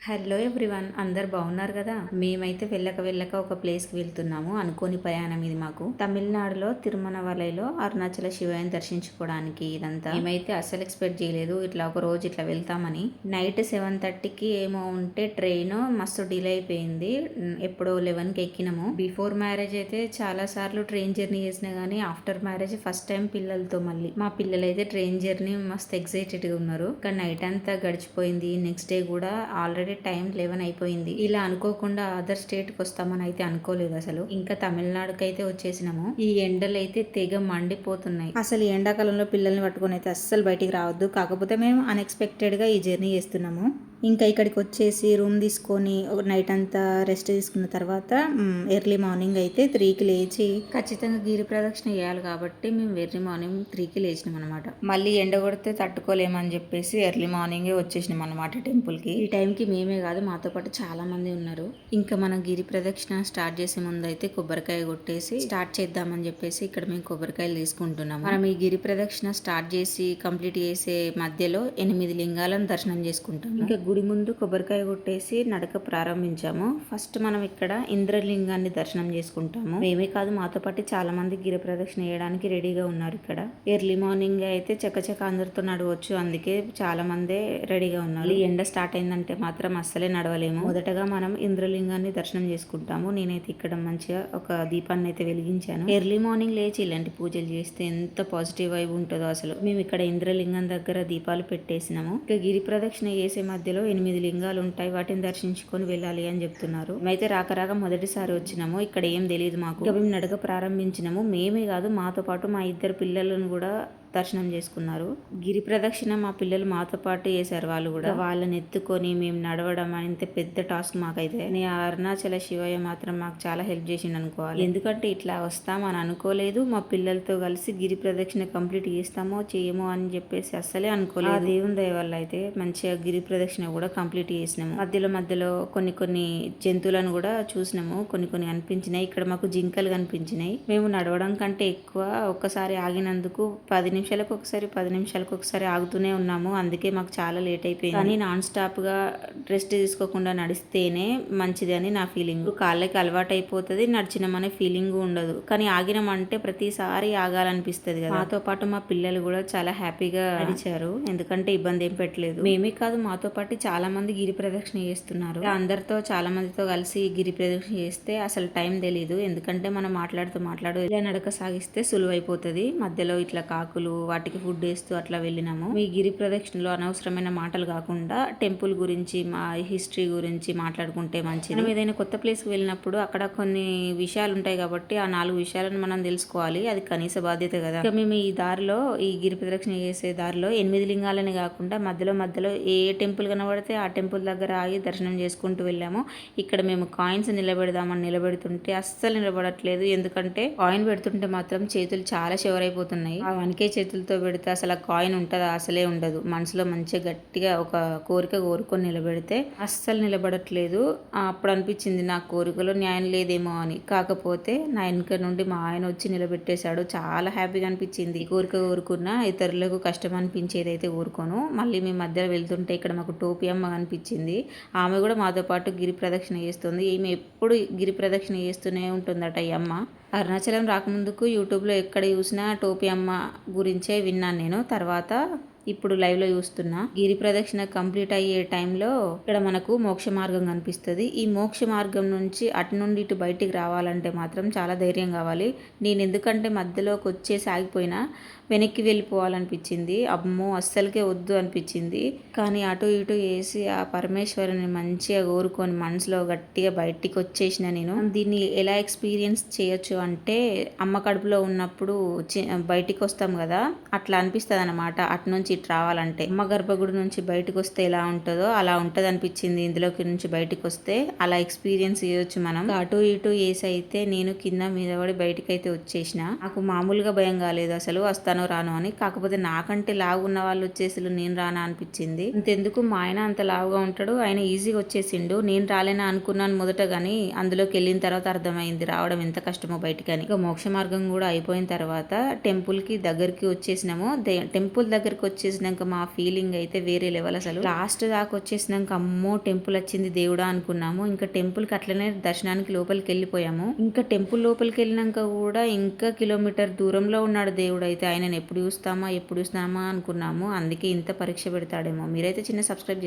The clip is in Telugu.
హలో ఎవ్రీవన్, అందరు బాగున్నారు కదా. మేమైతే వెళ్ళక ఒక ప్లేస్కి వెళ్తున్నాము. అనుకోని ప్రయాణం ఇది మాకు. తమిళనాడులో తిరుమలవలైలో అరుణాచల శివయ్యని దర్శించుకోవడానికి ఇదంతా. మేమైతే అస్సలు ఎక్స్పెక్ట్ చేయలేదు ఇట్లా ఒక రోజు ఇట్లా వెళ్తామని. నైట్ 7:30కి ఏమో ఉంటే ట్రైన్ మస్తు డిలే అయిపోయింది. ఎప్పుడో 11కి ఎక్కినాము. బిఫోర్ మ్యారేజ్ అయితే చాలా సార్లు ట్రైన్ జర్నీ చేసినా గానీ ఆఫ్టర్ మ్యారేజ్ ఫస్ట్ టైం పిల్లలతో. మళ్ళీ మా పిల్లలైతే ట్రైన్ జర్నీ మస్తు ఎక్సైటెడ్ గా ఉన్నారు. కానీ నైట్ అంతా గడిచిపోయింది. నెక్స్ట్ డే కూడా ఆల్రెడీ టైం 11 అయిపోయింది. ఇలా అనుకోకుండా అదర్ స్టేట్ కి వస్తామని అయితే అనుకోలేదు అసలు. ఇంకా తమిళనాడుకి అయితే వచ్చేసినాము. ఈ ఎండలు అయితే తెగ మండిపోతున్నాయి. అసలు ఈ ఎండాకాలంలో పిల్లల్ని పట్టుకొని అయితే అస్సలు బయటికి రావద్దు. కాకపోతే మేము అన్ఎక్స్పెక్టెడ్ గా ఈ జర్నీ చేస్తున్నాము. ఇంకా ఇక్కడికి వచ్చేసి రూమ్ తీసుకొని నైట్ అంతా రెస్ట్ తీసుకున్న తర్వాత ఎర్లీ మార్నింగ్ అయితే 3కి లేచి ఖచ్చితంగా గిరి ప్రదక్షిణ చేయాలి కాబట్టి మేము ఎర్లీ మార్నింగ్ 3కి లేచినాం అనమాట. మళ్ళీ ఎండ కొడితే తట్టుకోలేమని చెప్పేసి ఎర్లీ మార్నింగే వచ్చేసినాం అనమాట టెంపుల్కి. ఈ టైంకి మేమే కాదు, మాతో పాటు చాలా మంది ఉన్నారు. ఇంకా మనం గిరి ప్రదక్షిణ స్టార్ట్ చేసే ముందు అయితే కొబ్బరికాయ కొట్టేసి స్టార్ట్ చేద్దామని చెప్పేసి ఇక్కడ మేము కొబ్బరికాయలు తీసుకుంటున్నాం. మనం ఈ గిరి ప్రదక్షిణ స్టార్ట్ చేసి కంప్లీట్ చేసే మధ్యలో 8 లింగాలను దర్శనం చేసుకుంటాం. ఇంకా గుడి ముందు కొబ్బరికాయ కొట్టేసి నడక ప్రారంభించాము. ఫస్ట్ మనం ఇక్కడ ఇంద్రలింగాన్ని దర్శనం చేసుకుంటాము. మేమే కాదు, మాతో పాటు చాలా మంది గిరి ప్రదక్షిణ చేయడానికి రెడీగా ఉన్నారు. ఇక్కడ ఎర్లీ మార్నింగ్ అయితే చకచక అందరితో నడవచ్చు, అందుకే చాలా మందే రెడీగా ఉన్నారు. ఈ ఎండ స్టార్ట్ అయిందంటే మాత్రం అస్సలే నడవలేము. మొదటగా మనం ఇంద్రలింగాన్ని దర్శనం చేసుకుంటాము. నేనైతే ఇక్కడ మంచిగా ఒక దీపాన్ని అయితే వెలిగించాను. ఎర్లీ మార్నింగ్ లేచి ఇలాంటి పూజలు చేస్తే ఎంత పాజిటివ్ వైబ్ ఉంటుందో అసలు. మేము ఇక్కడ ఇంద్రలింగం దగ్గర దీపాలు పెట్టేసినాము. ఇక గిరి ప్రదక్షిణ చేసే మధ్యలో 8 లింగాలు ఉంటాయి, వాటిని దర్శించుకొని వెళ్ళాలి అని చెప్తున్నారు. మేమైతే రాక మొదటిసారి వచ్చినాము. ఇక్కడ ఏం తెలియదు మాకు. ఇక మేము నడక ప్రారంభించినాము. మేమే కాదు, మాతో పాటు మా ఇద్దరు పిల్లలను కూడా దర్శనం చేసుకున్నారు. గిరి ప్రదక్షిణ మా పిల్లలు మాతో పాటు చేశారు. వాళ్ళు కూడా వాళ్ళని ఎత్తుకొని మేము నడవడం అంటే పెద్ద టాస్క్ మాకైతే. ఆ అరుణాచల శివయ్య మాత్రం మాకు చాలా హెల్ప్ చేసిండు అనుకోవాలి. ఎందుకంటే ఇట్లా వస్తామని అనుకోలేదు. మా పిల్లలతో కలిసి గిరి ప్రదక్షిణ కంప్లీట్ చేస్తామో చేయమో అని చెప్పేసి అస్సలే అనుకోలేదు. ఆ దేవుని దయ వల్ల అయితే మంచిగా గిరి ప్రదక్షిణ కూడా కంప్లీట్ చేసినాము. మధ్యలో కొన్ని జంతువులను కూడా చూసినాము. కొన్ని అనిపించినాయి. ఇక్కడ మాకు జింకలు కనిపించినాయి. మేము నడవడం కంటే ఎక్కువ ఒక్కసారి ఆగినందుకు 10 నిమిషాలకు ఒకసారి 10 నిమిషాలకు ఒకసారి ఆగుతూనే ఉన్నాము. అందుకే మాకు చాలా లేట్ అయిపోయింది. కానీ నాన్ స్టాప్ గా రెస్ట్ తీసుకోకుండా నడిస్తేనే మంచిది అని నా ఫీలింగ్. కాళ్ళకి అలవాటు అయిపోతుంది, నడిచినామనే ఫీలింగ్ ఉండదు. కానీ ఆగినామంటే ప్రతిసారి ఆగాలనిపిస్తుంది కదా. మాతో పాటు మా పిల్లలు కూడా చాలా హ్యాపీగా నడిచారు, ఎందుకంటే ఇబ్బంది ఏం పెట్టలేదు. మేమే కాదు, మాతో పాటు చాలా మంది గిరి ప్రదక్షిణ చేస్తున్నారు. అందరితో చాలా మందితో కలిసి గిరి ప్రదక్షిణ చేస్తే అసలు టైం తెలీదు. ఎందుకంటే మనం మాట్లాడుతూ ఇలా నడక సాగిస్తే సులువైపోతుంది. మధ్యలో ఇట్లా కాకులు వాటికి ఫుడ్ వేస్తూ అట్లా వెళ్ళినాము. మీ గిరి ప్రదక్షిణలో అనవసరమైన మాటలు కాకుండా టెంపుల్ గురించి, మా హిస్టరీ గురించి మాట్లాడుకుంటే మంచిది. మనం ఏదైనా కొత్త ప్లేస్ కి వెళ్ళినప్పుడు అక్కడ కొన్ని విషయాలు ఉంటాయి కాబట్టి ఆ 4 విషయాలను మనం తెలుసుకోవాలి. అది కనీస బాధ్యత కదా. ఇక మేము ఈ దారిలో, ఈ గిరి ప్రదక్షిణ చేసే దారిలో 8 లింగాలని కాకుండా మధ్యలో ఏ టెంపుల్ కనబడితే ఆ టెంపుల్ దగ్గర ఆగి దర్శనం చేసుకుంటూ వెళ్ళాము. ఇక్కడ మేము కాయిన్స్ నిలబెడదామని నిలబెడుతుంటే అస్సలు నిలబడట్లేదు. ఎందుకంటే కాయిన్ పెడుతుంటే మాత్రం చేతులు చాలా షివరైపోతున్నాయి. వనికే చేతులతో పెడితే అసలు ఆ కాయిన్ ఉంటుందా? అసలే ఉండదు. మనసులో మంచిగా గట్టిగా ఒక కోరిక కోరుకొని నిలబెడితే అస్సలు నిలబడట్లేదు. అప్పుడు అనిపించింది నా కోరికలో న్యాయం లేదేమో అని. కాకపోతే నా వెనుక నుండి మా ఆయన వచ్చి నిలబెట్టేశాడు. చాలా హ్యాపీగా అనిపించింది. కోరిక కోరుకున్నా ఇతరులకు కష్టం అనిపించేది అయితే ఊరుకోను. మళ్ళీ మేము మధ్యలో వెళ్తుంటే ఇక్కడ మాకు టోపీ అమ్మ కనిపించింది. ఆమె కూడా మాతో పాటు గిరి ప్రదక్షిణ చేస్తుంది. ఈమె ఎప్పుడు గిరి ప్రదక్షిణ చేస్తూనే ఉంటుందట ఈ అమ్మ. అరుణాచలం రాకముందుకు యూట్యూబ్లో ఎక్కడ చూసినా టోపీ అమ్మ గురించే విన్నాను నేను. తర్వాత ఇప్పుడు లైవ్లో చూస్తున్నా. గిరి ప్రదక్షిణ కంప్లీట్ అయ్యే టైంలో ఇక్కడ మనకు మోక్ష మార్గం కనిపిస్తుంది. ఈ మోక్ష మార్గం నుంచి అటు నుండి ఇటు బయటికి రావాలంటే మాత్రం చాలా ధైర్యం కావాలి. నేను ఎందుకంటే మధ్యలోకి వచ్చేసి ఆగిపోయినా వెనక్కి వెళ్ళిపోవాలనిపించింది. అమ్మో అస్సలకే వద్దు అనిపించింది. కానీ అటు ఇటు వేసి ఆ పరమేశ్వరుని మంచిగా కోరుకొని మనసులో గట్టిగా బయటికి వచ్చేసిన నేను. దీన్ని ఎలా ఎక్స్పీరియన్స్ చేయొచ్చు అంటే, అమ్మ కడుపులో ఉన్నప్పుడు బయటికి వస్తాం కదా, అట్లా అనిపిస్తుంది అనమాట. అటు నుంచి ఇటు రావాలంటే అమ్మ గర్భగుడి నుంచి బయటకు వస్తే ఎలా ఉంటుందో అలా ఉంటుంది అనిపించింది. ఇందులోకి నుంచి బయటకు వస్తే అలా ఎక్స్పీరియన్స్ చేయొచ్చు మనం. అటు ఇటు వేసి అయితే నేను కింద మీద పడి బయటకు అయితే వచ్చేసిన. నాకు మామూలుగా భయం కాలేదు అసలు. వస్తాను వస్తానో రానో అని. కాకపోతే నాకంటే లావు ఉన్న వాళ్ళు వచ్చేసి నేను రానా అనిపించింది. ఇంతెందుకు మా ఆయన అంత లావుగా ఉంటాడు, ఆయన ఈజీగా వచ్చేసిండు. నేను రాలేనా అనుకున్నాను మొదట, గానీ అందులోకి వెళ్ళిన తర్వాత అర్థమైంది రావడం ఎంత కష్టమో బయటికని. ఇక మోక్ష మార్గం కూడా అయిపోయిన తర్వాత టెంపుల్ కి దగ్గరికి వచ్చేసినాము. టెంపుల్ దగ్గరికి వచ్చేసినాక మా ఫీలింగ్ అయితే వేరే లెవెల్. అసలు లాస్ట్ దాకా వచ్చేసినాక అమ్మో టెంపుల్ వచ్చింది దేవుడా అనుకున్నాము. ఇంకా టెంపుల్ కి అట్లనే దర్శనానికి లోపలికి వెళ్ళిపోయాము. ఇంకా టెంపుల్ లోపలికి వెళ్ళినాక కూడా ఇంకా కిలోమీటర్ దూరంలో ఉన్నాడు దేవుడు. అయితే ఆయనను ఎప్పుడు చూస్తామా అనుకున్నాము. అందుకే ఇంత పరీక్ష పెడతాడేమో. మీరైతే చిన్న సబ్స్క్రైబ్